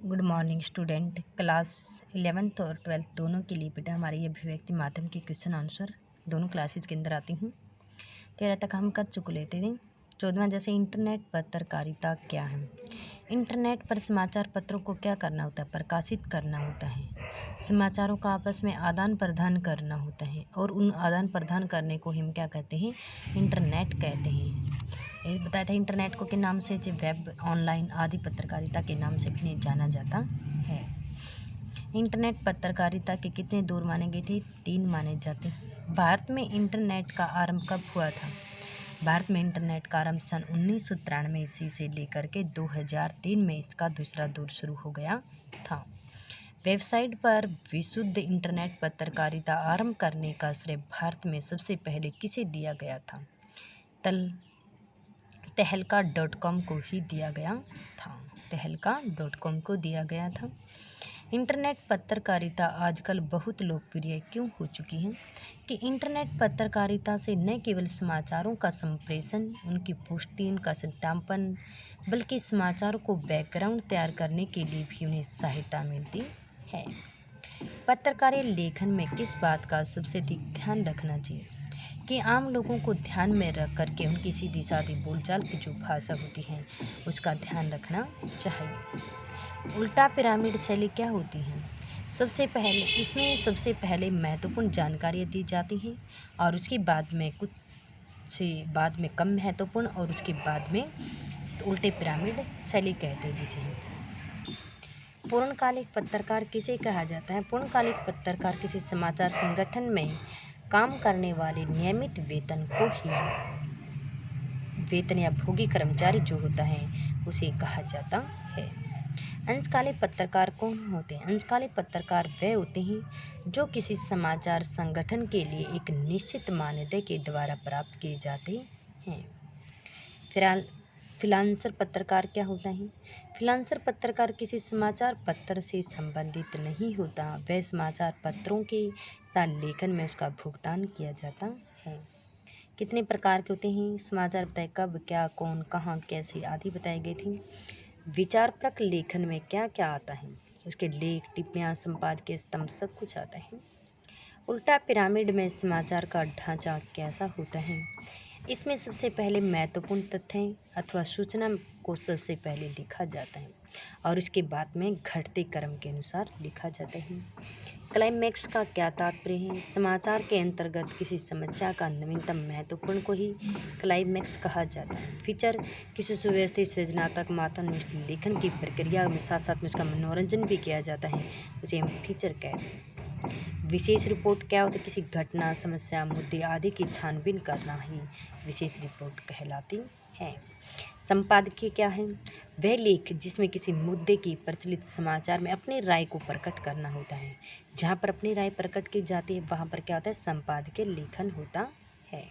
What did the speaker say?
Good morning student. Class 11th और 12th दोनों के लिए बेटा हमारी ये अभिव्यक्ति माध्यम के क्वेश्चन आंसर दोनों क्लासेज के अंदर आती हूँ। 13 तक हम कर चुके लेते थे। 14वां जैसे इंटरनेट पत्रकारिता क्या है। इंटरनेट पर समाचार पत्रों को क्या करना होता है, प्रकाशित करना होता है। समाचारों का आपस में आदान प्रदान करना होता है और उन आदान प्रदान करने को हम क्या कहते हैं, इंटरनेट कहते हैं। ये बताया था इंटरनेट को किन नाम से, वेब, ऑनलाइन आदि पत्रकारिता के नाम से भी जाना जाता है। इंटरनेट पत्रकारिता के कितने दौर माने गए थे, 3 माने जाते हैं। भारत में इंटरनेट का आरंभ कब हुआ था। भारत में इंटरनेट का आरंभ सन 1993 ईस्वी से लेकर के 2003 में इसका दूसरा दौर शुरू हो गया था। वेबसाइट पर विशुद्ध इंटरनेट पत्रकारिता आरंभ करने का श्रेय भारत में सबसे पहले किसे दिया गया था, तहलका.com को ही दिया गया था। तहलका.com को दिया गया था। इंटरनेट पत्रकारिता आजकल बहुत लोकप्रिय क्यों हो चुकी है कि इंटरनेट पत्रकारिता से न केवल समाचारों का संप्रेषण, उनकी पुष्टि, उनका सत्यापन, बल्कि समाचारों को बैकग्राउंड तैयार करने के लिए भी उन्हें सहायता मिलती है। पत्रकारिता लेखन में किस बात का सबसे अधिक ध्यान रखना चाहिए कि आम लोगों को ध्यान में रख करके उनकी सीधी सादी बोलचाल की जो भाषा होती है उसका ध्यान रखना चाहिए। उल्टा पिरामिड शैली क्या होती है। इसमें सबसे पहले महत्वपूर्ण जानकारी दी जाती है और उसके बाद में कम महत्वपूर्ण और उसके बाद में उल्टे पिरामिड शैली कहते हैं जिसे हम। पूर्णकालिक पत्रकार किसे कहा जाता है। पूर्णकालिक पत्रकार किसी समाचार संगठन में काम करने वाले नियमित वेतन या भोगी कर्मचारी जो होता है उसे कहा जाता है। अंशकालिक पत्रकार कौन होते हैं। अंशकालिक पत्रकार वे होते हैं जो किसी समाचार संगठन के लिए एक निश्चित मानदेय के द्वारा प्राप्त किए जाते हैं। फ्रीलांसर पत्रकार क्या होता है। फ्रीलांसर पत्रकार किसी समाचार पत्र से संबंधित नहीं होता, वह समाचार पत्रों के लेखन में उसका भुगतान किया जाता है। कितने प्रकार के होते हैं समाचार, बताए कब, क्या, कौन, कहाँ, कैसे आदि बताई गई थी। विचारपरक लेखन में क्या क्या आता है, उसके लेख, टिप्पणियाँ, संपादकीय स्तंभ सब कुछ आता है। उल्टा पिरामिड में समाचार का ढांचा कैसा होता है। इसमें सबसे पहले महत्वपूर्ण तथ्य अथवा सूचना को सबसे पहले लिखा जाता है और इसके बाद में घटते क्रम के अनुसार लिखा जाता है। क्लाइमैक्स का क्या तात्पर्य है। समाचार के अंतर्गत किसी समस्या का नवीनतम महत्वपूर्ण को ही क्लाइमैक्स कहा जाता है। फीचर किसी सुव्यवस्थित सृजनात्मक मात्रानिष्ठ लेखन की प्रक्रिया में साथ साथ में उसका मनोरंजन भी किया जाता है, उसे हम फीचर कहते हैं। विशेष रिपोर्ट क्या होती है, किसी घटना, समस्या, मुद्दे आदि की छानबीन करना ही विशेष रिपोर्ट कहलाती है। संपादकीय क्या है, वह लेख जिसमें किसी मुद्दे की प्रचलित समाचार में अपनी राय को प्रकट करना होता है। जहाँ पर अपनी राय प्रकट की जाती है वहाँ पर क्या होता है, संपादकीय लेखन होता है।